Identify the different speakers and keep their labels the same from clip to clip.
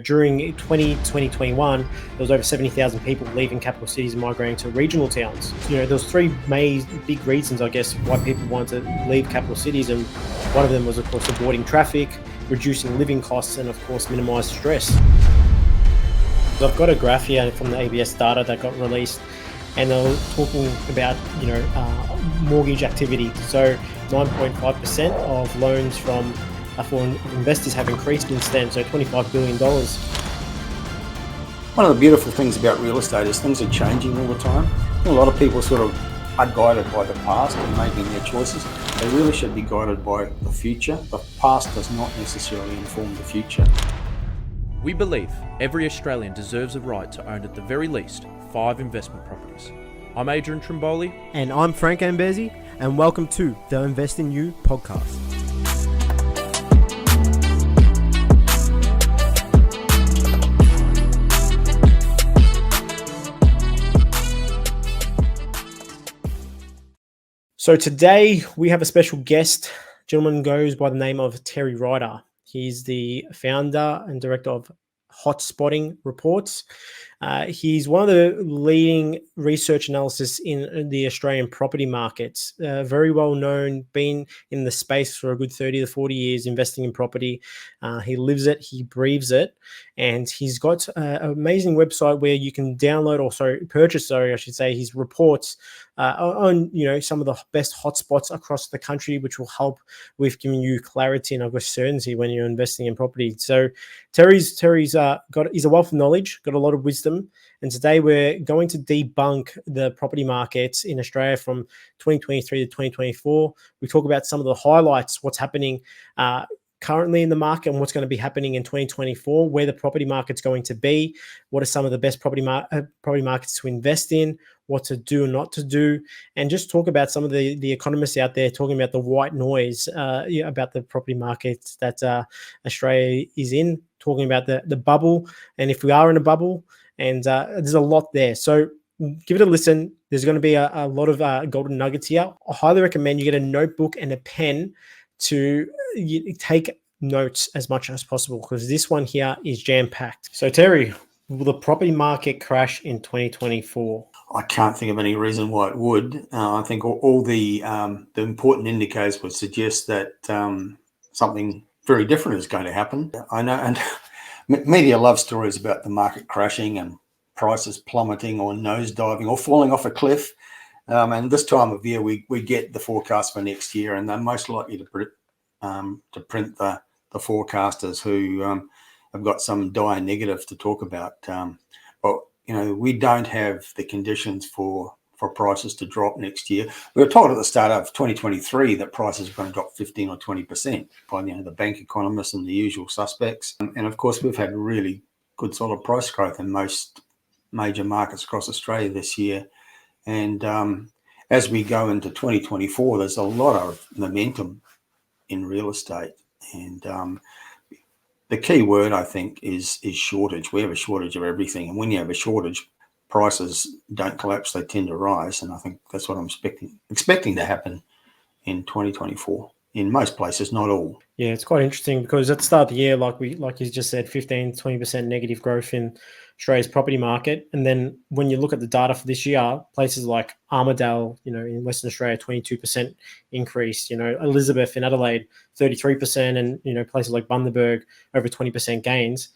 Speaker 1: during 2021, there was over 70,000 people leaving capital cities and migrating to regional towns. There was three big reasons, I guess, why people wanted to leave capital cities, and one of them was, of course, avoiding traffic, reducing living costs, and, of course, minimize stress. So I've got a graph here from the ABS data that got released, and they're talking about, mortgage activity. So 9.5% of loans from foreign investors have increased since then, so $25 billion.
Speaker 2: One of the beautiful things about real estate is things are changing all the time. A lot of people sort of are guided by the past in making their choices. They really should be guided by the future. The past does not necessarily inform the future.
Speaker 3: We believe every Australian deserves a right to own at the very least 5 investment properties. I'm Adrian Trimboli.
Speaker 4: And I'm Frank Ambesi, and welcome to the Invest in You podcast.
Speaker 1: So today we have a special guest. Gentleman goes by the name of Terry Ryder. He's the founder and director of Hotspots reports. He's one of the leading research analysts in the Australian property markets. Very well known, been in the space for a good 30 to 40 years, investing in property. He lives it, he breathes it, and he's got an amazing website where you can purchase his reports on some of the best hotspots across the country, which will help with giving you clarity and, of course, certainty when you're investing in property. So Terry's he's a wealth of knowledge, got a lot of wisdom, and today we're going to debunk the property markets in Australia from 2023 to 2024. We talk about some of the highlights, what's happening currently in the market and what's going to be happening in 2024, where the property market's going to be, what are some of the best property markets to invest in, what to do and not to do, and just talk about some of the economists out there talking about the white noise about the property markets that Australia is in, talking about the bubble, and if we are in a bubble, and there's a lot there. So give it a listen. There's going to be a lot of golden nuggets here. I highly recommend you get a notebook and a pen to take notes as much as possible, because this one here is jam-packed. So Terry, will the property market crash in 2024?
Speaker 2: I can't think of any reason why it would. I think all the important indicators would suggest that something very different is going to happen. I know, and media love stories about the market crashing and prices plummeting or nosediving or falling off a cliff. And this time of year, we get the forecast for next year, and they're most likely to print the forecasters who have got some dire negative to talk about. But we don't have the conditions for prices to drop next year. We were told at the start of 2023 that prices are going to drop 15 or 20% by the bank economists and the usual suspects. And of course, we've had really good solid price growth in most major markets across Australia this year. And as we go into 2024, there's a lot of momentum in real estate. And the key word, I think, is shortage. We have a shortage of everything. And when you have a shortage, prices don't collapse, they tend to rise. And I think that's what I'm expecting to happen in 2024. In most places, not all.
Speaker 1: Yeah, it's quite interesting because at the start of the year, like you just said, 15-20% negative growth in Australia's property market. And then when you look at the data for this year, places like Armidale, in Western Australia, 22% increase, Elizabeth in Adelaide, 33%, and, places like Bundaberg, over 20% gains.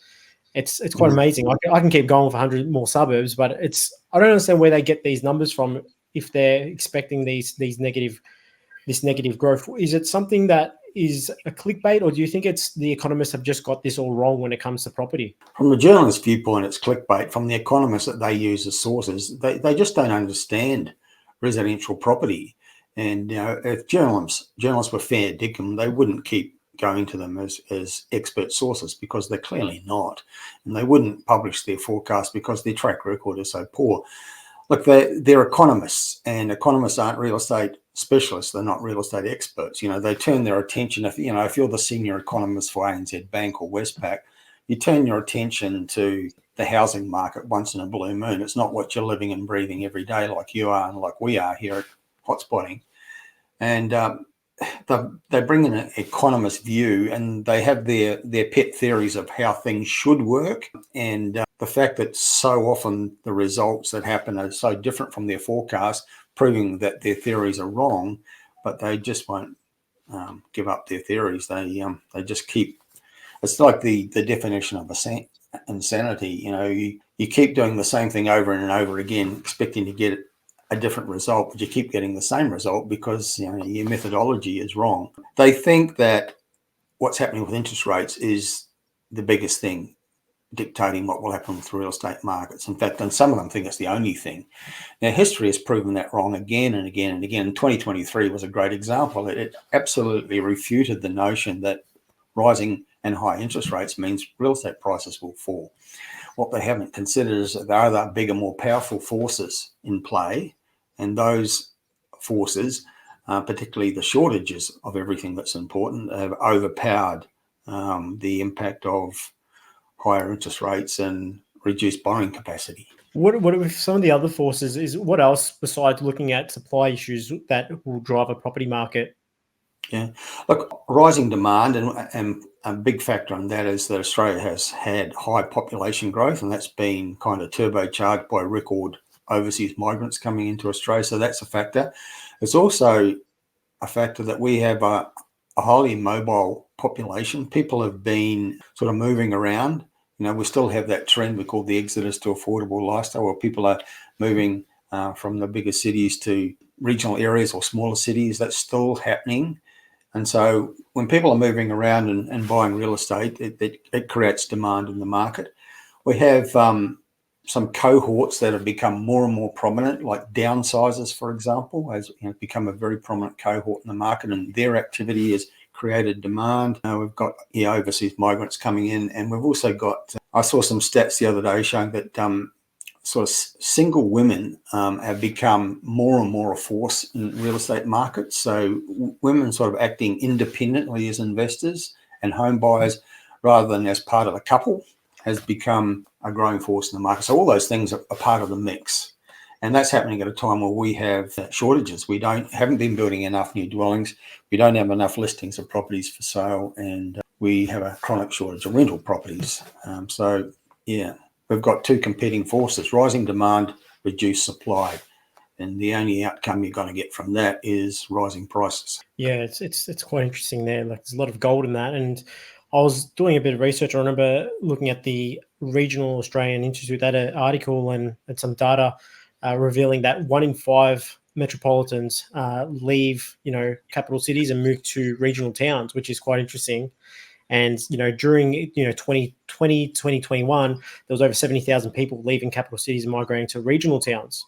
Speaker 1: It's quite amazing. I can keep going with 100 more suburbs, but I don't understand where they get these numbers from if they're expecting this negative growth. Is it something that is a clickbait, or do you think it's the economists have just got this all wrong when it comes to property?
Speaker 2: From the journalist viewpoint, it's clickbait. From the economists that they use as sources, they just don't understand residential property. And if journalists were fair dinkum, they wouldn't keep going to them as expert sources, because they're clearly not. And they wouldn't publish their forecast because their track record is so poor. Look, they're economists, and economists aren't real estate specialists. They're not real estate experts. They turn their attention, if you're the senior economist for ANZ Bank or Westpac, you turn your attention to the housing market once in a blue moon. It's not what you're living and breathing every day like you are and like we are here at Hotspotting. And they bring in an economist view, and they have their pet theories of how things should work. And the fact that so often the results that happen are so different from their forecast, proving that their theories are wrong, but they just won't give up their theories. They just keep. It's like the definition of insanity. You keep doing the same thing over and over again, expecting to get a different result, but you keep getting the same result because your methodology is wrong. They think that what's happening with interest rates is the biggest thing dictating what will happen with real estate markets. In fact, and some of them think it's the only thing. Now, history has proven that wrong again and again and again. 2023 was a great example. It absolutely refuted the notion that rising and high interest rates means real estate prices will fall. What they haven't considered is that there are other bigger, more powerful forces in play, and those forces, particularly the shortages of everything that's important, have overpowered the impact of higher interest rates and reduced borrowing capacity.
Speaker 1: What if some of the other forces is what else besides looking at supply issues that will drive a property market?
Speaker 2: Yeah, look, rising demand and a big factor on that is that Australia has had high population growth, and that's been kind of turbocharged by record overseas migrants coming into Australia. So that's a factor. It's also a factor that we have a highly mobile population. People have been sort of moving around. We still have that trend we call the exodus to affordable lifestyle, where people are moving from the bigger cities to regional areas or smaller cities. That's still happening. And so when people are moving around and buying real estate, it creates demand in the market. We have some cohorts that have become more and more prominent, like downsizers, for example, has become a very prominent cohort in the market, and their activity has created demand. We've got overseas migrants coming in, and we've also got, I saw some stats the other day showing that sort of single women have become more and more a force in real estate markets. So women sort of acting independently as investors and home buyers rather than as part of a couple has become a growing force in the market. So all those things are part of the mix. And that's happening at a time where we have shortages. We haven't been building enough new dwellings. We don't have enough listings of properties for sale, and we have a chronic shortage of rental properties. We've got two competing forces: rising demand, reduced supply, and the only outcome you're going to get from that is rising prices.
Speaker 1: Yeah, it's quite interesting there. Like, there's a lot of gold in that. And I was doing a bit of research. I remember looking at the Regional Australian Institute, that article and some data revealing that 1 in 5 metropolitans leave, capital cities and move to regional towns, which is quite interesting. And, during, 2020, 2021, there was over 70,000 people leaving capital cities and migrating to regional towns.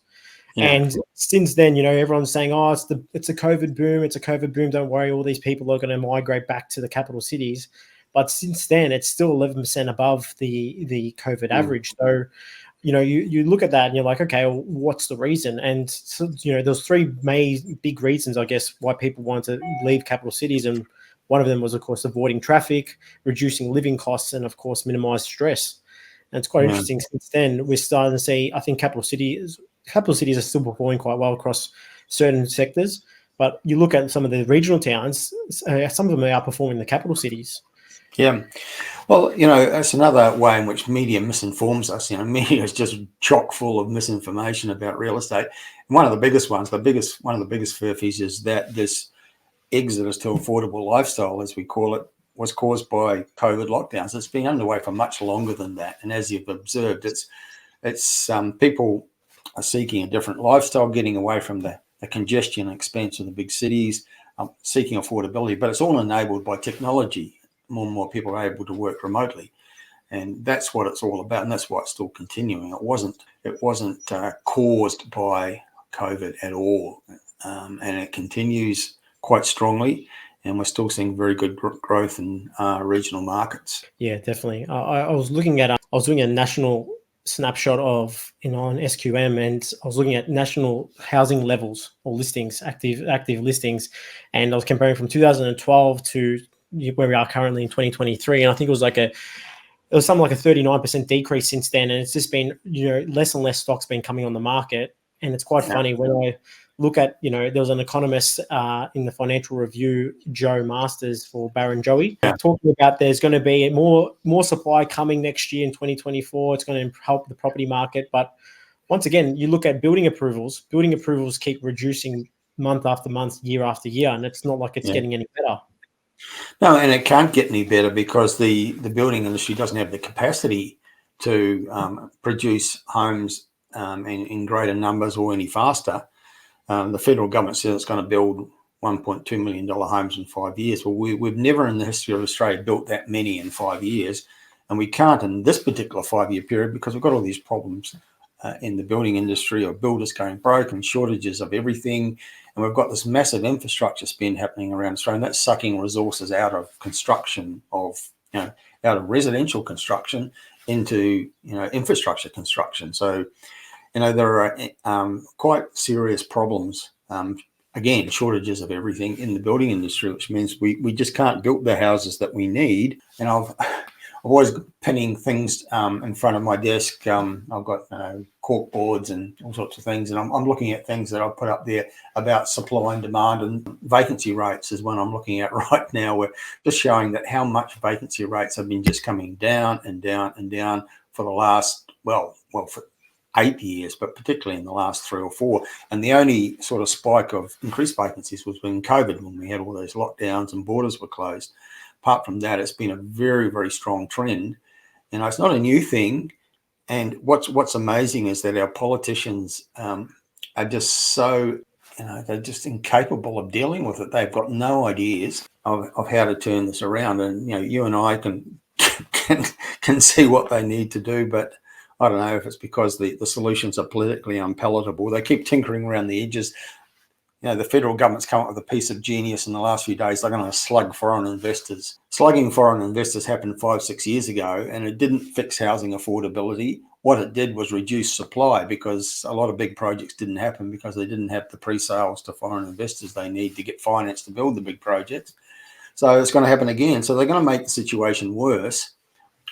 Speaker 1: Yeah. And since then, everyone's saying, oh, it's a COVID boom. It's a COVID boom. Don't worry. All these people are going to migrate back to the capital cities. But since then, it's still 11% above the COVID average. So, you look at that and you're like, okay, well, what's the reason? And, so, there's 3 big reasons, I guess, why people want to leave capital cities. And one of them was, of course, avoiding traffic, reducing living costs, and, of course, minimize stress. And it's quite interesting. Since then, we're starting to see, I think capital cities are still performing quite well across certain sectors. But you look at some of the regional towns, some of them are outperforming the capital cities.
Speaker 2: Yeah. Well, that's another way in which media misinforms us. Media is just chock full of misinformation about real estate. And one of the biggest ones, one of the biggest furphies is that this exodus to affordable lifestyle, as we call it, was caused by COVID lockdowns. It's been underway for much longer than that. And as you've observed, it's people are seeking a different lifestyle, getting away from the congestion and expense of the big cities, seeking affordability. But it's all enabled by technology. More and more people are able to work remotely, and that's what it's all about, and that's why it's still continuing. It wasn't caused by COVID at all, and it continues quite strongly, and we're still seeing very good growth in regional markets.
Speaker 1: Yeah, definitely. I was looking at I was doing a national snapshot of on SQM, and I was looking at national housing levels or listings, active listings, and I was comparing from 2012 to where we are currently in 2023, and I think it was something like a 39% decrease since then, and it's just been less and less stocks been coming on the market. And it's quite funny when I look at, there was an economist in the Financial Review, Joe Masters for Barrenjoey, talking about there's going to be more supply coming next year in 2024. It's going to help the property market. But once again, you look at building approvals keep reducing month after month, year after year, and it's not like it's getting any better.
Speaker 2: No, and it can't get any better because the building industry doesn't have the capacity to produce homes in greater numbers or any faster. The federal government says it's going to build $1.2 million homes in 5 years. Well, we've never in the history of Australia built that many in 5 years, and we can't in this particular 5-year period because we've got all these problems in the building industry of builders going broke and shortages of everything. And we've got this massive infrastructure spend happening around Australia, and that's sucking resources out of construction out of residential construction into, infrastructure construction. So, there are quite serious problems. Again, shortages of everything in the building industry, which means we just can't build the houses that we need. And I've always pinning things in front of my desk. I've got cork boards and all sorts of things, and I'm looking at things that I've put up there about supply and demand, and vacancy rates is one I'm looking at right now. We're just showing that how much vacancy rates have been just coming down and down and down for the last, for 8 years, but particularly in the last 3 or 4. And the only sort of spike of increased vacancies was when COVID, when we had all those lockdowns and borders were closed. Apart from that, it's been a very, very strong trend. And it's not a new thing. And what's amazing is that our politicians are just so, they're just incapable of dealing with it. They've got no ideas of how to turn this around. And, you and I can see what they need to do, but I don't know if it's because the solutions are politically unpalatable. They keep tinkering around the edges. The federal government's come up with a piece of genius in the last few days. They're going to slug foreign investors. Slugging foreign investors happened 5-6 years ago, and it didn't fix housing affordability. What it did was reduce supply, because a lot of big projects didn't happen because they didn't have the pre-sales to foreign investors they need to get finance to build the big projects. So it's going to happen again. So they're going to make the situation worse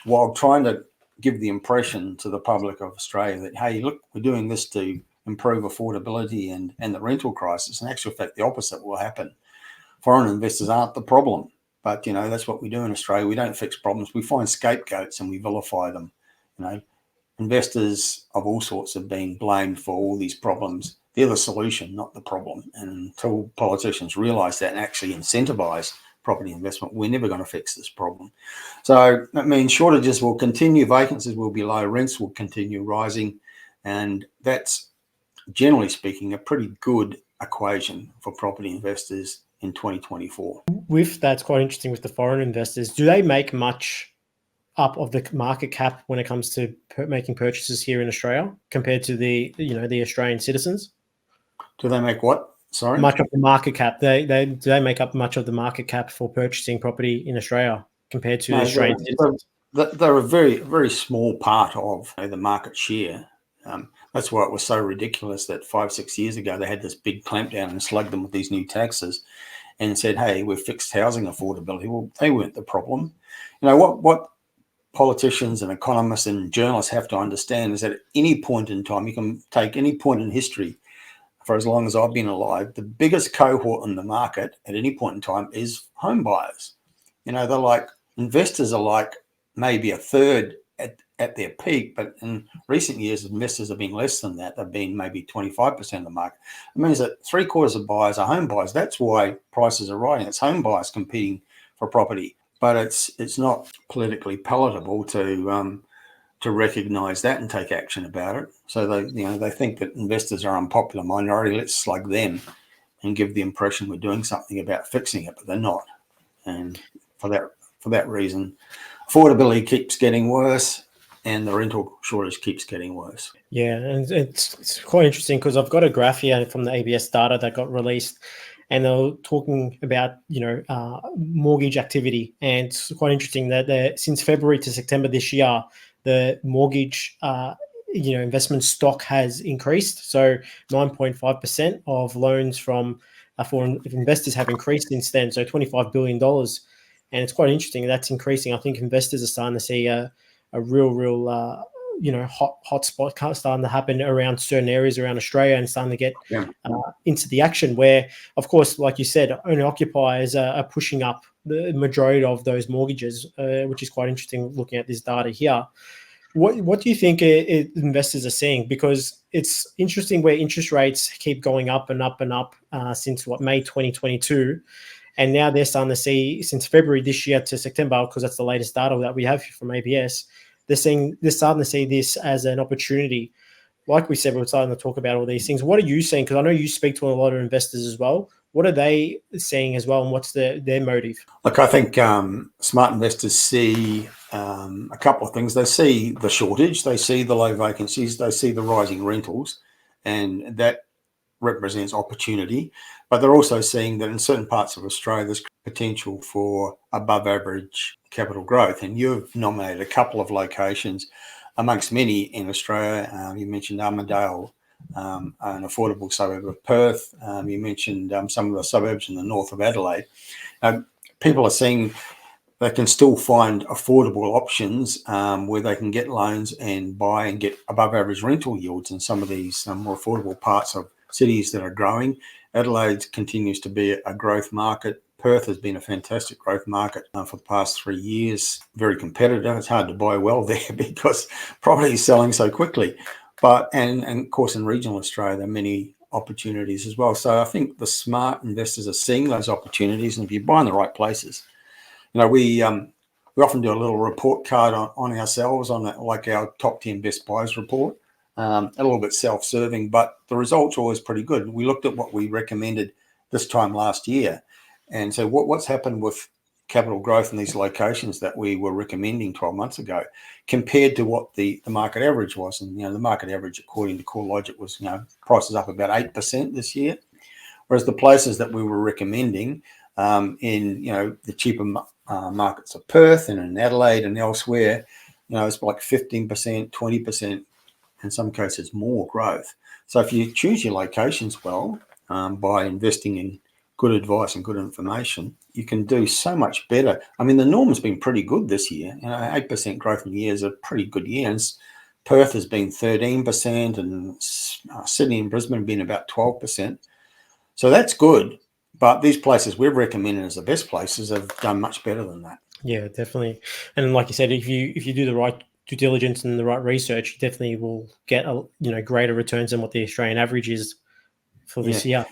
Speaker 2: while trying to give the impression to the public of Australia that, hey, look, we're doing this to improve affordability and the rental crisis. In actual fact, the opposite will happen. Foreign investors aren't the problem, but that's what we do in Australia. We don't fix problems. We find scapegoats and we vilify them. Investors of all sorts have been blamed for all these problems. They're the solution, not the problem. And until politicians realise that and actually incentivise property investment, we're never going to fix this problem. So that means shortages will continue, vacancies will be low, rents will continue rising, and that's, generally speaking, a pretty good equation for property investors in 2024.
Speaker 1: That's quite interesting with the foreign investors. Do they make much up of the market cap when it comes to making purchases here in Australia compared to the Australian citizens?
Speaker 2: Do they make what? Sorry?
Speaker 1: Much of the market cap. Do they make up much of the market cap for purchasing property in Australia compared to the Australian citizens?
Speaker 2: They're a very, very small part of the market share. That's why it was so ridiculous that 5-6 years ago they had this big clampdown and slugged them with these new taxes and said, hey, we've fixed housing affordability. Well, they weren't the problem. What politicians and economists and journalists have to understand is that at any point in time, you can take any point in history for as long as I've been alive, the biggest cohort in the market at any point in time is home buyers. They're like, investors are like maybe a third at their peak, but in recent years, investors have been less than that. They've been maybe 25% of the market. It means that 3/4 of buyers are home buyers. That's why prices are rising. It's home buyers competing for property, but it's not politically palatable to recognise that and take action about it. So they think that investors are unpopular minority. Let's slug them and give the impression we're doing something about fixing it, but they're not. And for that reason, affordability keeps getting worse, and the rental shortage keeps getting worse.
Speaker 1: Yeah, and it's quite interesting because I've got a graph here from the ABS data that got released, and they're talking about mortgage activity, and it's quite interesting that since February to September this year, the mortgage investment stock has increased. So 9.5% of loans from foreign investors have increased since then. So $25 billion, and it's quite interesting that's increasing. I think investors are starting to see a real hotspots starting to happen around certain areas around Australia and starting to get
Speaker 2: Yeah.
Speaker 1: into the action where, of course, like you said, owner occupiers are pushing up the majority of those mortgages, which is quite interesting looking at this data here. What do you think investors are seeing? Because it's interesting where interest rates keep going up and up and up since May 2022. And now they're starting to see since February this year to September, because that's the latest data that we have from ABS, they're starting to see this as an opportunity. Like we said, we're starting to talk about all these things. What are you seeing? Because I know you speak to a lot of investors as well. What are they seeing as well, and what's their motive?
Speaker 2: Look, I think smart investors see a couple of things. They see the shortage, they see the low vacancies, they see the rising rentals, and that represents opportunity. But they're also seeing that in certain parts of Australia, there's potential for above average capital growth. And you've nominated a couple of locations amongst many in Australia. You mentioned Armidale, an affordable suburb of Perth. You mentioned some of the suburbs in the north of Adelaide. People are seeing they can still find affordable options where they can get loans and buy and get above average rental yields in some of these more affordable parts of cities that are growing. Adelaide continues to be a growth market. Perth has been a fantastic growth market for the past 3 years. Very competitive. It's hard to buy well there because property is selling so quickly. And of course, in regional Australia, there are many opportunities as well. So I think the smart investors are seeing those opportunities, and if you buy in the right places, we often do a little report card on ourselves on like our top 10 best buys report. A little bit self-serving, but the results are always pretty good. We looked at what we recommended this time last year, and so what's happened with capital growth in these locations that we were recommending 12 months ago compared to what the market average was. And the market average, according to CoreLogic, was prices up about 8% this year, whereas the places that we were recommending in the cheaper markets of Perth and in Adelaide and elsewhere, it's like 15%, 20%. In some cases, more growth. So if you choose your locations well by investing in good advice and good information, you can do so much better. I mean, the norm has been pretty good this year. 8% growth in the year is a pretty good year. And Perth has been 13%, and Sydney and Brisbane have been about 12%. So that's good. But these places we've recommended as the best places have done much better than that.
Speaker 1: Yeah, definitely. And like you said, if you do the right due diligence and the right research, you definitely will get greater returns than what the Australian average is for this year.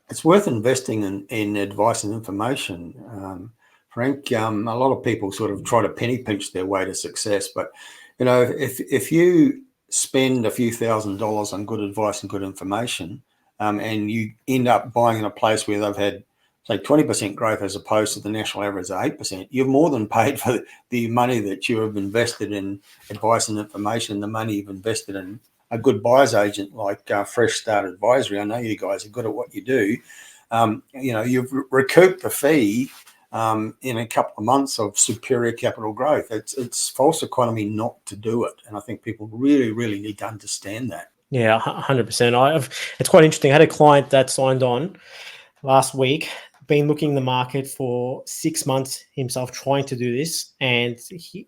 Speaker 2: It's worth investing in advice and information. Frank, a lot of people sort of try to penny pinch their way to success, but if you spend a few $1,000s on good advice and good information, and you end up buying in a place where they've had, say, 20% growth as opposed to the national average of 8%, you've more than paid for the money that you have invested in advice and information, the money you've invested in a good buyer's agent like Fresh Start Advisory. I know you guys are good at what you do. You've recouped the fee in a couple of months of superior capital growth. It's false economy not to do it. And I think people really, really need to understand that.
Speaker 1: Yeah, 100%. It's quite interesting. I had a client that signed on last week, been looking in the market for 6 months himself trying to do this. And,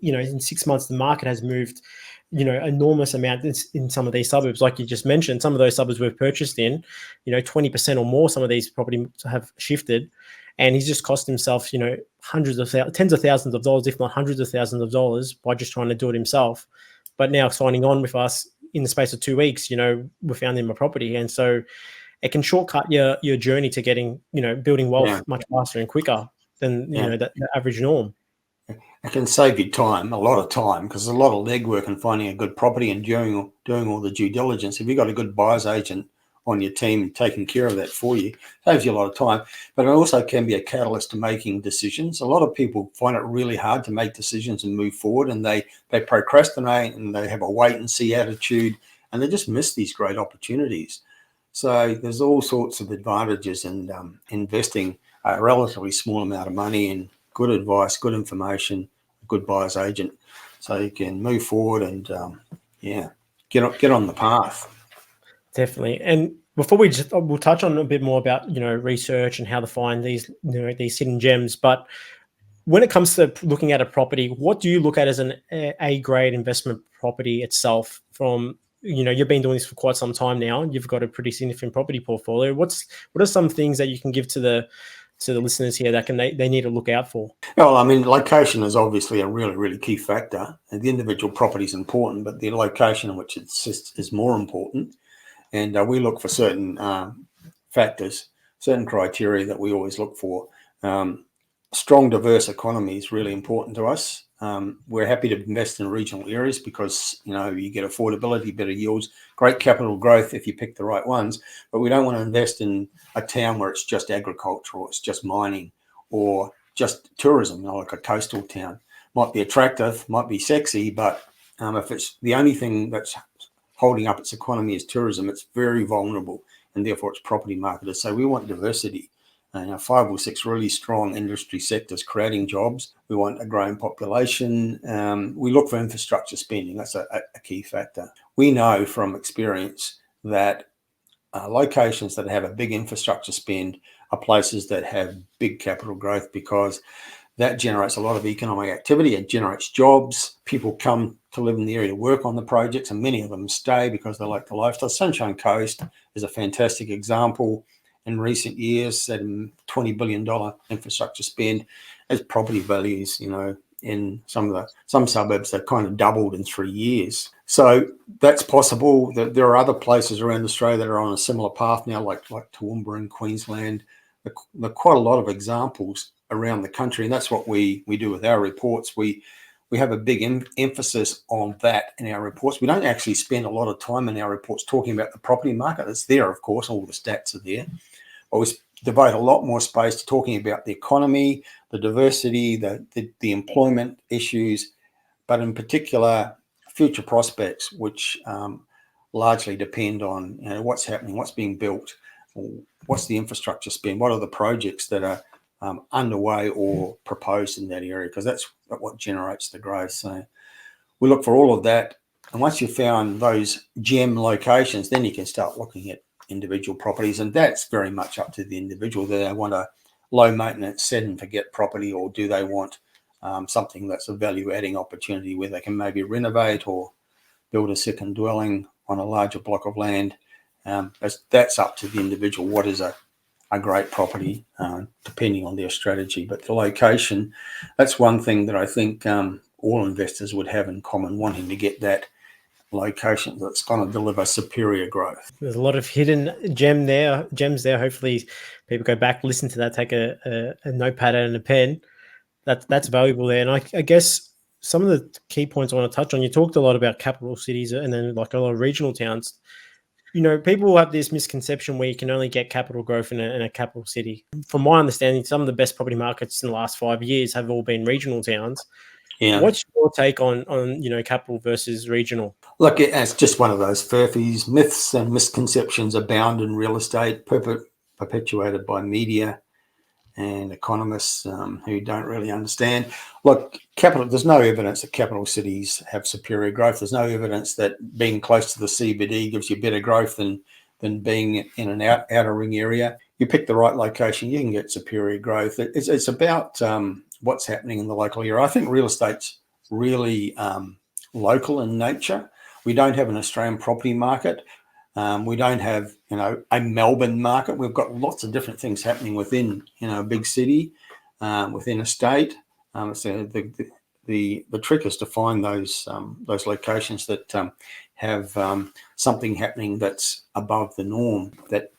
Speaker 1: in 6 months, the market has moved, enormous amount in some of these suburbs. Like you just mentioned, some of those suburbs we've purchased in, 20% or more, some of these properties have shifted. And he's just cost himself, tens of thousands of dollars, if not hundreds of thousands of dollars by just trying to do it himself. But now signing on with us in the space of 2 weeks, we found him a property. And so it can shortcut your journey to getting, building wealth much faster and quicker than, the average norm.
Speaker 2: It can save you time, a lot of time, because there's a lot of legwork in finding a good property and doing all the due diligence. If you've got a good buyer's agent on your team taking care of that for you, it saves you a lot of time. But it also can be a catalyst to making decisions. A lot of people find it really hard to make decisions and move forward, and they procrastinate and they have a wait and see attitude, and they just miss these great opportunities. So there's all sorts of advantages in investing a relatively small amount of money in good advice, good information, a good buyer's agent, so you can move forward and get on the path.
Speaker 1: Definitely. And before we'll touch on a bit more about research and how to find these these hidden gems. But when it comes to looking at a property, what do you look at as an A grade investment property itself? From, you've been doing this for quite some time now. You've got a pretty significant property portfolio. What are some things that you can give to the listeners here that they need to look out for?
Speaker 2: Well, I mean, location is obviously a really, really key factor. And the individual property is important, but the location in which it sits is more important. And we look for certain factors, certain criteria that we always look for. Strong, diverse economy is really important to us. We're happy to invest in regional areas because, you get affordability, better yields, great capital growth if you pick the right ones. But we don't want to invest in a town where it's just agriculture or it's just mining or just tourism, like a coastal town. Might be attractive, might be sexy, but if it's the only thing that's holding up its economy is tourism, it's very vulnerable, and therefore it's property marketed. So we want diversity. 5 or 6 really strong industry sectors creating jobs. We want a growing population. We look for infrastructure spending. That's a key factor. We know from experience that locations that have a big infrastructure spend are places that have big capital growth, because that generates a lot of economic activity. It generates jobs. People come to live in the area to work on the projects, and many of them stay because they like the lifestyle. Sunshine Coast is a fantastic example. In recent years, that $20 billion infrastructure spend, as property values, in some suburbs, they've kind of doubled in 3 years. So that's possible. There are other places around Australia that are on a similar path now, like Toowoomba in Queensland. There are quite a lot of examples around the country, and that's what we do with our reports. We have a big emphasis on that in our reports. We don't actually spend a lot of time in our reports talking about the property market. It's there, of course, all the stats are there. But we devote a lot more space to talking about the economy, the diversity, the employment issues, but in particular, future prospects, which largely depend on what's happening, what's being built, what's the infrastructure spend, what are the projects that are underway or proposed in that area, because that's what generates the growth. So we look for all of that. And once you've found those gem locations, then you can start looking at individual properties. And that's very much up to the individual. Do they want a low maintenance set and forget property, or do they want something that's a value adding opportunity where they can maybe renovate or build a second dwelling on a larger block of land? That's up to the individual. What is a great property, depending on their strategy. But the location, that's one thing that I think all investors would have in common, wanting to get that location that's going to deliver superior growth.
Speaker 1: There's a lot of hidden gems there. Hopefully people go back, listen to that, take a notepad and a pen. That's valuable there. And I guess some of the key points I want to touch on, you talked a lot about capital cities and then like a lot of regional towns. People have this misconception where you can only get capital growth in a capital city. From my understanding, some of the best property markets in the last 5 years have all been regional towns. Yeah. What's your take on capital versus regional?
Speaker 2: Look, it's just one of those furphies. Myths and misconceptions abound in real estate, perpetuated by media and economists who don't really understand. Look, there's no evidence that capital cities have superior growth. There's no evidence that being close to the CBD gives you better growth than being in an outer ring area. You pick the right location, you can get superior growth. It's about what's happening in the local area. I think real estate's really local in nature. We don't have an Australian property market. We don't have, a Melbourne market. We've got lots of different things happening within, a big city, within a state. So the trick is to find those locations that have something happening that's above the norm, that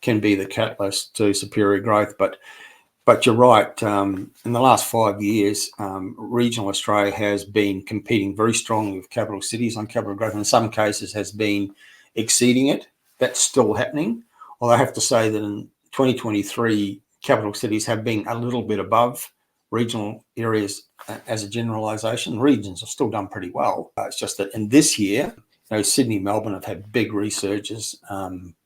Speaker 2: can be the catalyst to superior growth. But you're right. In the last 5 years, regional Australia has been competing very strongly with capital cities on capital growth. In some cases, has been exceeding it. That's still happening. Although I have to say that in 2023, capital cities have been a little bit above regional areas as a generalisation. Regions have still done pretty well. It's just that in this year, Sydney, Melbourne have had big resurges.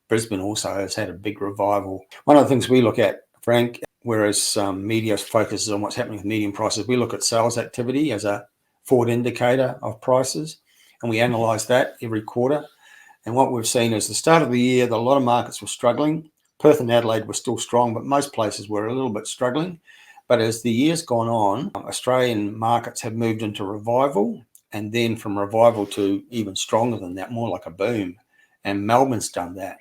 Speaker 2: Brisbane also has had a big revival. One of the things we look at, Frank, whereas media focuses on what's happening with median prices, we look at sales activity as a forward indicator of prices, and we analyse that every quarter. And what we've seen is the start of the year, that a lot of markets were struggling. Perth and Adelaide were still strong, but most places were a little bit struggling. But as the years gone on, Australian markets have moved into revival, and then from revival to even stronger than that, more like a boom. And Melbourne's done that.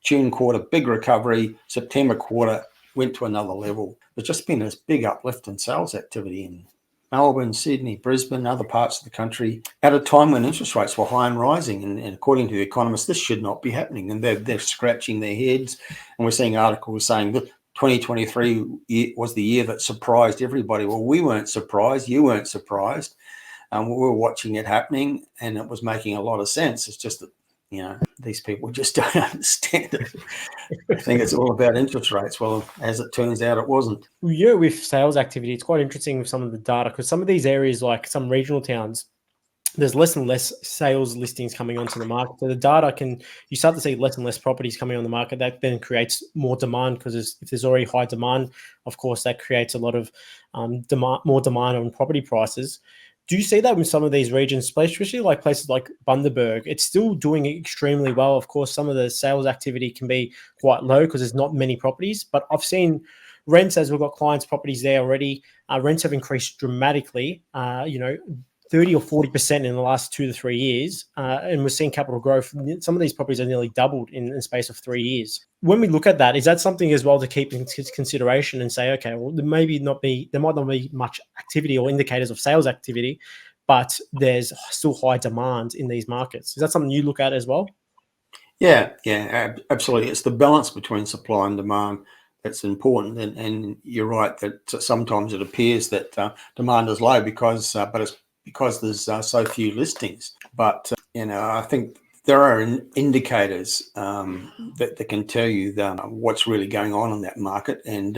Speaker 2: June quarter, big recovery. September quarter went to another level. There's just been this big uplift in sales activity in Melbourne, Sydney, Brisbane, other parts of the country at a time when interest rates were high and rising. And according to the economists, this should not be happening. And they're scratching their heads. And we're seeing articles saying that 2023 was the year that surprised everybody. Well, we weren't surprised. You weren't surprised. We were watching it happening, and it was making a lot of sense. It's just that, these people just don't understand it. I think it's all about interest rates. Well, as it turns out, it wasn't.
Speaker 1: Yeah, with sales activity, it's quite interesting with some of the data, because some of these areas, like some regional towns, there's less and less sales listings coming onto the market. So the data you start to see less and less properties coming on the market. That then creates more demand, because if there's already high demand, of course, that creates a lot of more demand on property prices. Do you see that with some of these regions, especially like places like Bundaberg? It's still doing extremely well. Of course, some of the sales activity can be quite low because there's not many properties, but I've seen rents, as we've got clients' properties there already, rents have increased dramatically, 30 or 40% in the last 2 to 3 years. And we're seeing capital growth. Some of these properties are nearly doubled in the space of 3 years. When we look at that, is that something as well to keep in consideration and say, okay, well, there might not be much activity or indicators of sales activity, but there's still high demand in these markets? Is that something you look at as well?
Speaker 2: Yeah, absolutely. It's the balance between supply and demand that's important. And you're right that sometimes it appears that demand is low but it's because there's so few listings. But, I think there are indicators that can tell you what's really going on in that market. And,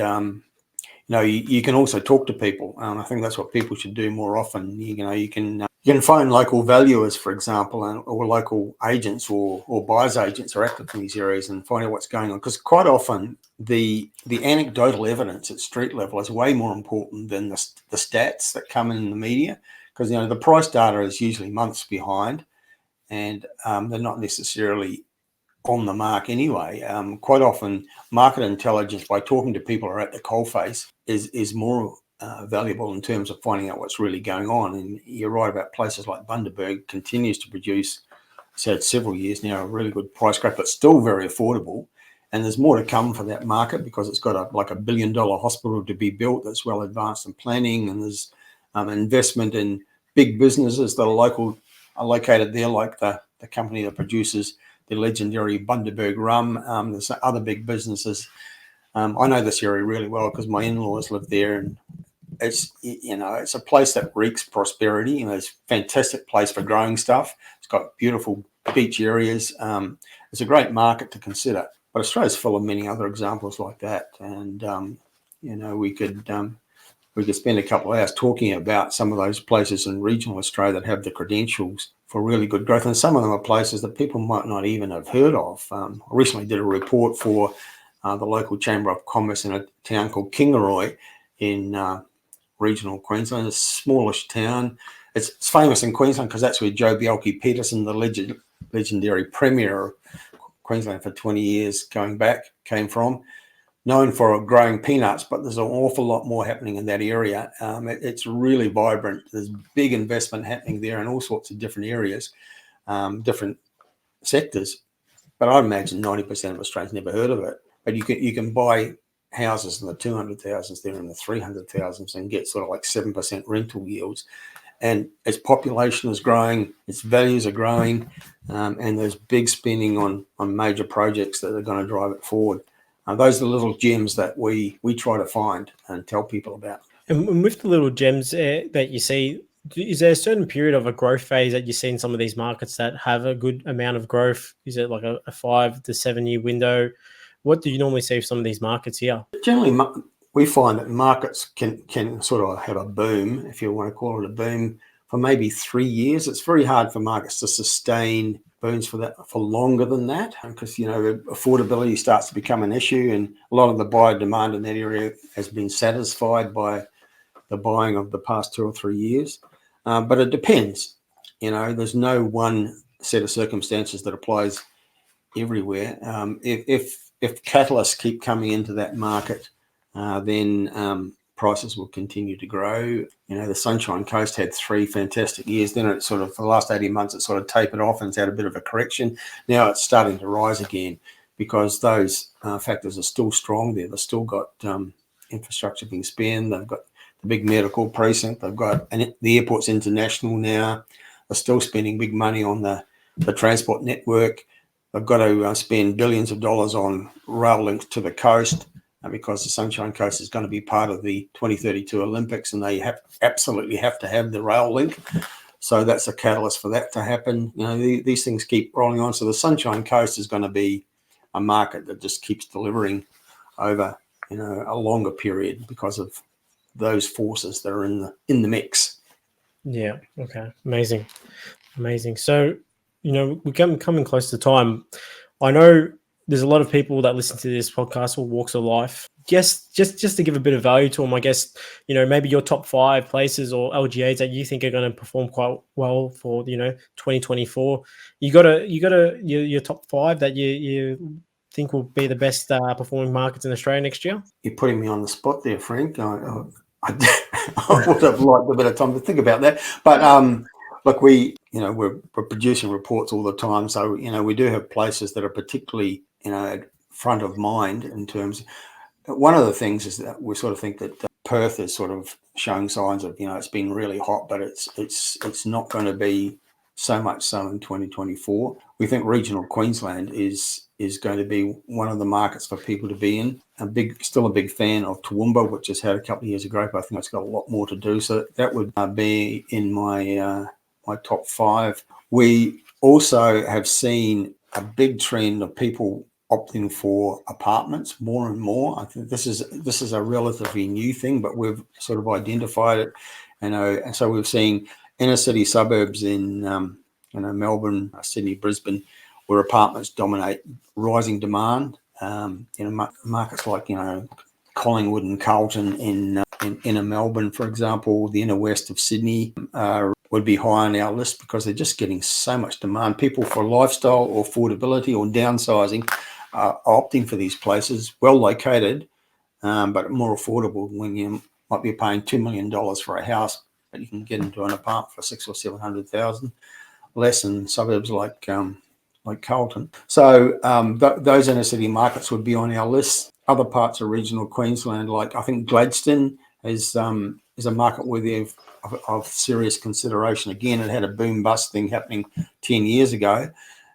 Speaker 2: you can also talk to people. And I think that's what people should do more often. You can phone local valuers, for example, or local agents or buyers agents are active in these areas and find out what's going on. Because quite often the anecdotal evidence at street level is way more important than the stats that come in the media. Because, the price data is usually months behind, and they're not necessarily on the mark anyway. Quite often, market intelligence, by talking to people who are at the coalface, is more valuable in terms of finding out what's really going on. And you're right about places like Bundaberg continues to produce, so it's several years now, a really good price growth, but still very affordable. And there's more to come for that market because it's got a $1 billion hospital to be built that's well advanced in planning, and there's investment in big businesses that are located there, like the company that produces the legendary Bundaberg rum. There's other big businesses. I know this area really well because my in-laws live there, and it's a place that reeks prosperity. It's a fantastic place for growing stuff. It's got beautiful beach areas. It's a great market to consider. But Australia's full of many other examples like that, and we could spend a couple of hours talking about some of those places in regional Australia that have the credentials for really good growth. And some of them are places that people might not even have heard of. I recently did a report for the local Chamber of Commerce in a town called Kingaroy in regional Queensland. It's a smallish town. It's famous in Queensland because that's where Joe Bjelke-Petersen, the legendary Premier of Queensland for 20 years going back, came from. Known for growing peanuts, but there's an awful lot more happening in that area. It's really vibrant. There's big investment happening there in all sorts of different areas, different sectors. But I imagine 90% of Australians never heard of it. But you can buy houses in the 200,000s there in the 300,000s and get sort of like 7% rental yields. And its population is growing, its values are growing, and there's big spending on major projects that are going to drive it forward. Those are the little gems that we try to find and tell people about.
Speaker 1: And with the little gems that you see, is there a certain period of a growth phase that you see in some of these markets that have a good amount of growth? Is it like a 5 to 7 year window? What do you normally see for some of these markets here?
Speaker 2: Generally, we find that markets can sort of have a boom, if you want to call it a boom, for maybe 3 years. It's very hard for markets to sustain booms for longer than that, because affordability starts to become an issue, and a lot of the buyer demand in that area has been satisfied by the buying of the past 2 or 3 years. But it depends. There's no one set of circumstances that applies everywhere. If catalysts keep coming into that market, then prices will continue to grow. You know, the Sunshine Coast had 3 fantastic years. Then it sort of, for the last 18 months, it sort of tapered off and it's had a bit of a correction. Now it's starting to rise again because those factors are still strong there. They've still got infrastructure being spent. They've got the big medical precinct. They've got the airport's international now. They're still spending big money on the transport network. They've got to spend billions of dollars on rail links to the coast because the Sunshine Coast is going to be part of the 2032 Olympics, and they absolutely have to have the rail link. So that's a catalyst for that to happen. You know, these things keep rolling on. So the Sunshine Coast is going to be a market that just keeps delivering over, you know, a longer period because of those forces that are in the mix.
Speaker 1: Yeah. Okay. Amazing. So, you know, we're coming close to time. I know there's a lot of people that listen to this podcast, all walks of life. Just to give a bit of value to them, I guess, you know, maybe your top 5 places or LGAs that you think are going to perform quite well for, you know, 2024. You got your top 5 that you think will be the best performing markets in Australia next year?
Speaker 2: You're putting me on the spot there, Frank. I would have liked a bit of time to think about that. But look, we're producing reports all the time, so you know we do have places that are particularly, you know, front of mind in terms. One of the things is that we sort of think that Perth is sort of showing signs of, you know, it's been really hot, but it's not going to be so much so in 2024. We think regional Queensland is going to be one of the markets for people to be in. Still a big fan of Toowoomba, which has had a couple of years of growth, but I think it's got a lot more to do. So that would be in my my top 5. We also have seen a big trend of people opting for apartments more and more. I think this is a relatively new thing, but we've sort of identified it, you know, and so we've seen inner city suburbs in Melbourne, Sydney, Brisbane, where apartments dominate, rising demand. You know, markets like, you know, Collingwood and Carlton in inner Melbourne, for example, the inner west of Sydney would be high on our list because they're just getting so much demand. People for lifestyle or affordability or downsizing are opting for these places, well located, but more affordable when you might be paying $2 million for a house, but you can get into an apartment for 600,000 or 700,000, less in suburbs like Carlton. So those inner city markets would be on our list. Other parts of regional Queensland, like I think Gladstone is a market worthy of serious consideration. Again, it had a boom bust thing happening 10 years ago,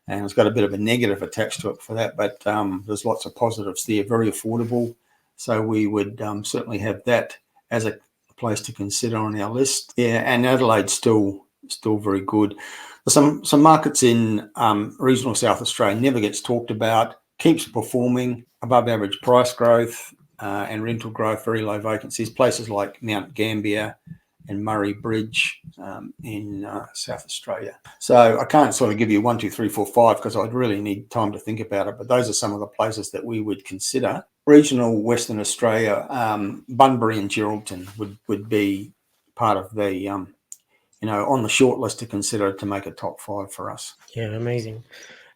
Speaker 2: and it's got a bit of a negative attached to it for that, but there's lots of positives there, very affordable. So we would certainly have that as a place to consider on our list. Yeah, and Adelaide's still very good. Some markets in regional South Australia never gets talked about, keeps performing, above average price growth and rental growth, very low vacancies. Places like Mount Gambier and Murray Bridge in South Australia. So I can't sort of give you 1, 2, 3, 4, 5 because I'd really need time to think about it. But those are some of the places that we would consider. Regional Western Australia, Bunbury and Geraldton would be part of the on the short list to consider to make a top 5 for us.
Speaker 1: Yeah, amazing.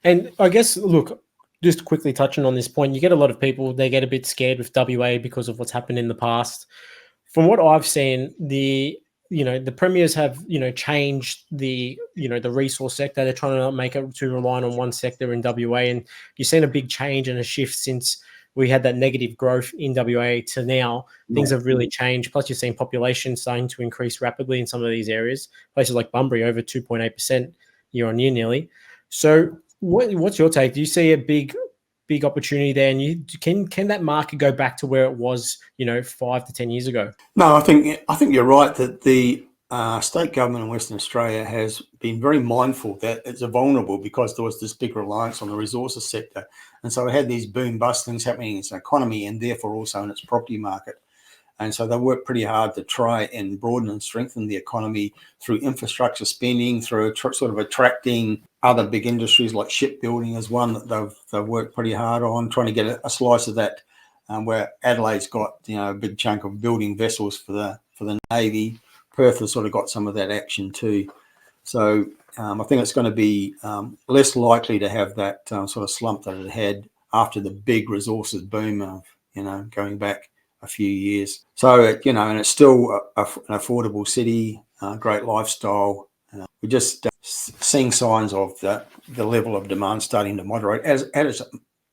Speaker 1: And I guess, look, just quickly touching on this point, you get a lot of people, they get a bit scared with WA because of what's happened in the past. From what I've seen, the premiers have, changed the resource sector. They're trying to not make it too reliant on one sector in WA. And you've seen a big change and a shift since we had that negative growth in WA to now. Things have really changed. Plus, you're seeing population starting to increase rapidly in some of these areas. Places like Bunbury over 2.8% year on year nearly. So what's your take? Do you see a big opportunity there? And can that market go back to where it was, 5 to 10 years ago?
Speaker 2: No, I think you're right that the state government in Western Australia has been very mindful that it's vulnerable because there was this big reliance on the resources sector. And so it had these boom bust things happening in its economy and therefore also in its property market. And so they worked pretty hard to try and broaden and strengthen the economy through infrastructure spending, through sort of attracting other big industries like shipbuilding is one that they've worked pretty hard on, trying to get a slice of that, where Adelaide's got a big chunk of building vessels for the Navy. Perth has sort of got some of that action too. So I think it's going to be less likely to have that sort of slump that it had after the big resources boom of going back a few years. So, and it's still an affordable city, great lifestyle. We're just seeing signs of the level of demand starting to moderate, as it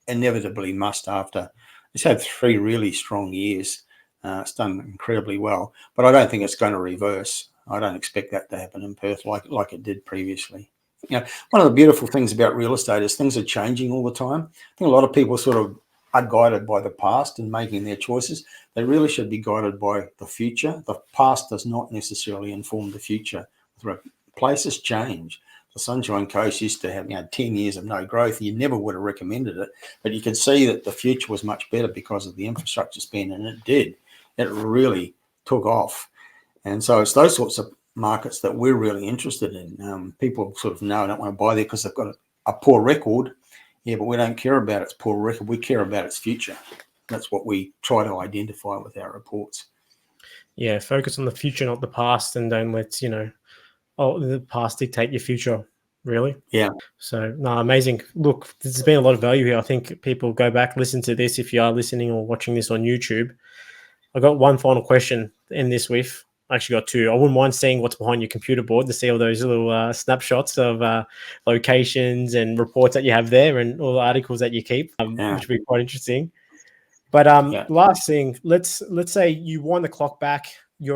Speaker 2: inevitably must after it's had 3 really strong years. It's done incredibly well, but I don't think it's going to reverse. I don't expect that to happen in Perth like it did previously. One of the beautiful things about real estate is things are changing all the time. I think a lot of people sort of are guided by the past in making their choices. They really should be guided by the future. The past does not necessarily inform the future. Places change. The Sunshine Coast used to have 10 years of no growth. You never would have recommended it, but you could see that the future was much better because of the infrastructure spend, and it did. It really took off. And so it's those sorts of markets that we're really interested in. People sort of know I don't want to buy there because they've got a poor record. Yeah, but we don't care about its poor record. We care about its future. That's what we try to identify with our reports.
Speaker 1: Yeah, focus on the future, not the past, and don't let the past dictate your future. Really?
Speaker 2: Yeah.
Speaker 1: So, no, amazing. Look, there's been a lot of value here. I think people go back, listen to this if you are listening or watching this on YouTube. I got one final question to end this with. I actually got 2. I wouldn't mind seeing what's behind your computer board to see all those little snapshots of locations and reports that you have there and all the articles that you keep, which would be quite interesting. But last thing, let's say you wind the clock back. It's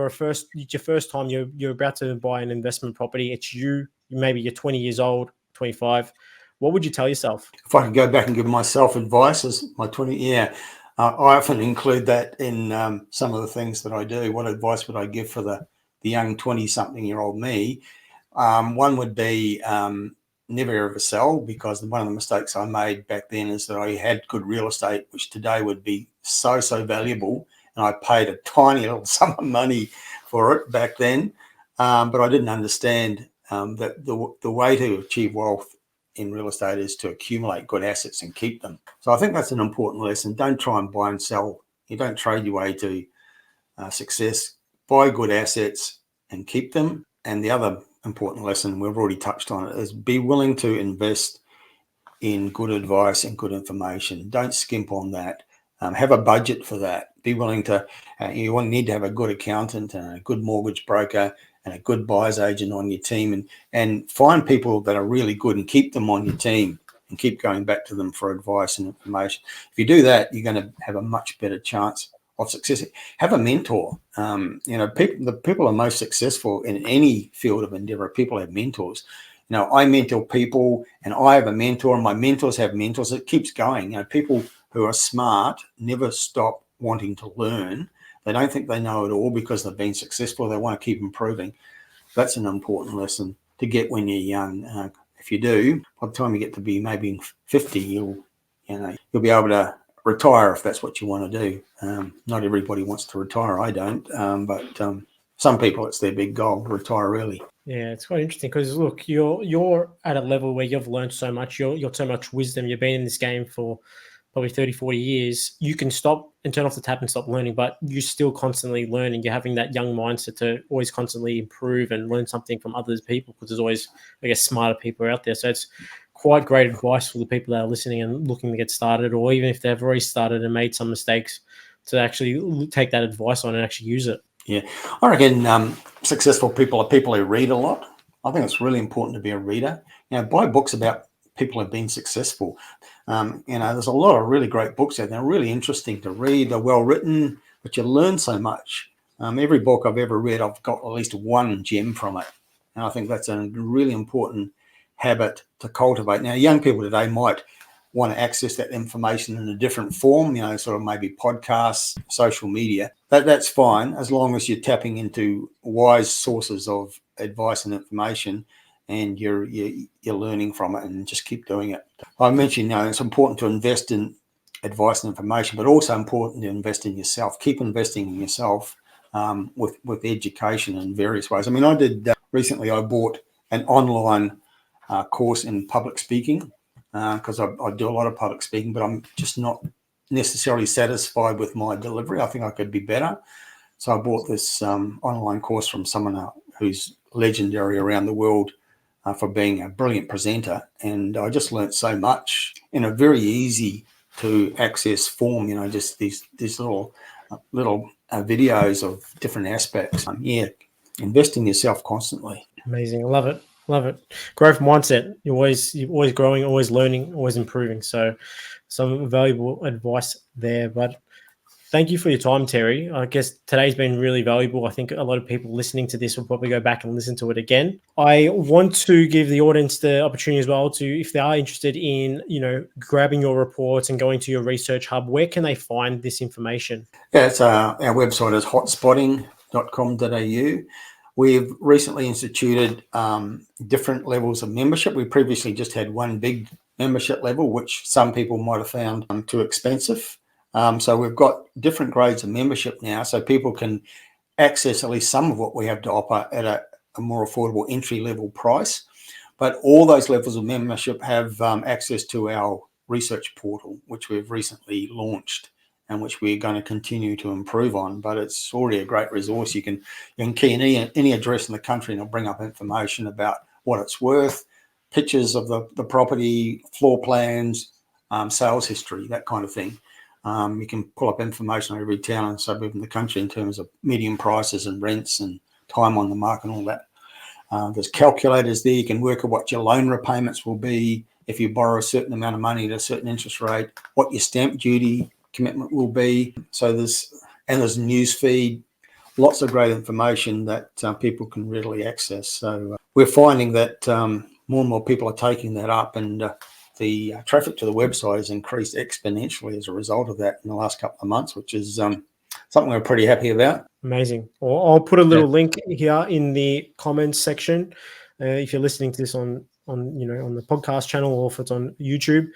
Speaker 1: your first time you're about to buy an investment property. It's maybe you're 20 years old, 25. What would you tell yourself?
Speaker 2: If I could go back and give myself advice as my 20, I often include that in some of the things that I do. What advice would I give for the young 20-something-year-old me? One would be never ever sell, because one of the mistakes I made back then is that I had good real estate, which today would be so valuable, and I paid a tiny little sum of money for it back then. But I didn't understand that the way to achieve wealth in real estate is to accumulate good assets and keep them. So I think that's an important lesson. Don't try and buy and sell. You don't trade your way to success. Buy good assets and keep them. And the other important lesson, we've already touched on it, is be willing to invest in good advice and good information. Don't skimp on that. Have a budget for that. Be willing to, you need to have a good accountant and a good mortgage broker and a good buyer's agent on your team, and find people that are really good and keep them on your team and keep going back to them for advice and information. If you do that, you're going to have a much better chance of success. Have a mentor. The people are most successful in any field of endeavor. People have mentors. I mentor people, and I have a mentor, and my mentors have mentors. It keeps going. People who are smart never stop wanting to learn. They don't think they know it all because they've been successful. They want to keep improving. That's an important lesson to get when you're young. If you do, by the time you get to be maybe 50, you'll be able to retire if that's what you want to do. Not everybody wants to retire. I don't, but some people, it's their big goal, retire early.
Speaker 1: Yeah, it's quite interesting because look, you're at a level where you've learned so much. You're so much wisdom. You've been in this game for probably 30, 40 years. You can stop and turn off the tap and stop learning, but you're still constantly learning. You're having that young mindset to always constantly improve and learn something from other people, because there's always, smarter people out there. So it's quite great advice for the people that are listening and looking to get started, or even if they've already started and made some mistakes, to actually take that advice on and actually use it. Yeah,
Speaker 2: I reckon successful people are people who read a lot. I think it's really important to be a reader. Buy books about people who have been successful. There's a lot of really great books out there. They're really interesting to read. They're well written, but you learn so much. Every book I've ever read, I've got at least one gem from it. And I think that's a really important habit to cultivate. Now, young people today might want to access that information in a different form, sort of maybe podcasts, social media. That's fine, as long as you're tapping into wise sources of advice and information, and you're learning from it, and just keep doing it. I mentioned, it's important to invest in advice and information, but also important to invest in yourself. Keep investing in yourself with education in various ways. I did recently, I bought an online course in public speaking, because I do a lot of public speaking, but I'm just not necessarily satisfied with my delivery. I think I could be better. So I bought this online course from someone who's legendary around the world for being a brilliant presenter. And I just learned so much in a very easy to access form, just these little little videos of different aspects. Invest in yourself constantly.
Speaker 1: Amazing. I love it. Love it. Growth mindset. You're always growing, always learning, always improving. So some valuable advice there. But thank you for your time, Terry. I guess today's been really valuable. I think a lot of people listening to this will probably go back and listen to it again. I want to give the audience the opportunity as well to, if they are interested in, grabbing your reports and going to your research hub, where can they find this information?
Speaker 2: Yeah, it's our website is hotspotting.com.au. We've recently instituted different levels of membership. We previously just had one big membership level, which some people might have found too expensive. So we've got different grades of membership now, so people can access at least some of what we have to offer at a more affordable entry-level price. But all those levels of membership have access to our research portal, which we've recently launched and which we're going to continue to improve on. But it's already a great resource. You can key in any address in the country and it'll bring up information about what it's worth, pictures of the property, floor plans, sales history, that kind of thing. You can pull up information on every town and suburb in the country in terms of median prices and rents and time on the market and all that. There's calculators there. You can work out what your loan repayments will be if you borrow a certain amount of money at a certain interest rate, what your stamp duty commitment will be. So there's news feed, lots of great information that people can readily access. So we're finding that more and more people are taking that up, and the traffic to the website has increased exponentially as a result of that in the last couple of months, which is something we're pretty happy about.
Speaker 1: Amazing. I'll put a little link here in the comments section if you're listening to this on the podcast channel, or if it's on YouTube,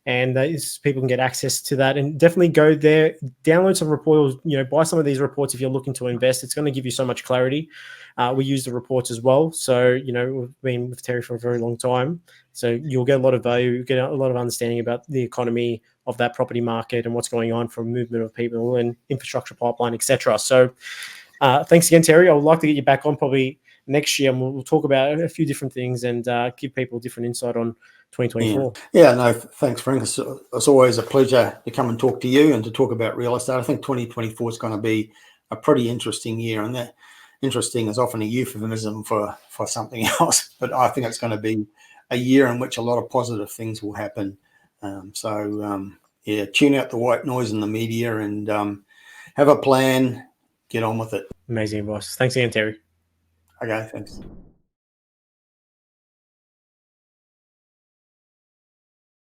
Speaker 1: and people can get access to that. And definitely go there, download some reports, buy some of these reports if you're looking to invest. It's going to give you so much clarity. We use the reports as well. So, we've been with Terry for a very long time. So you'll get a lot of value, you get a lot of understanding about the economy of that property market and what's going on from movement of people and infrastructure pipeline, etc. So thanks again, Terry. I would like to get you back on probably next year, and we'll talk about a few different things and give people different insight on 2024.
Speaker 2: Yeah, no, thanks, Frank. It's always a pleasure to come and talk to you and to talk about real estate. I think 2024 is going to be a pretty interesting year, and that interesting is often a euphemism for something else, but I think it's going to be a year in which a lot of positive things will happen. Tune out the white noise in the media and have a plan, get on with it.
Speaker 1: Amazing advice. Thanks again, Terry.
Speaker 2: Okay, thanks.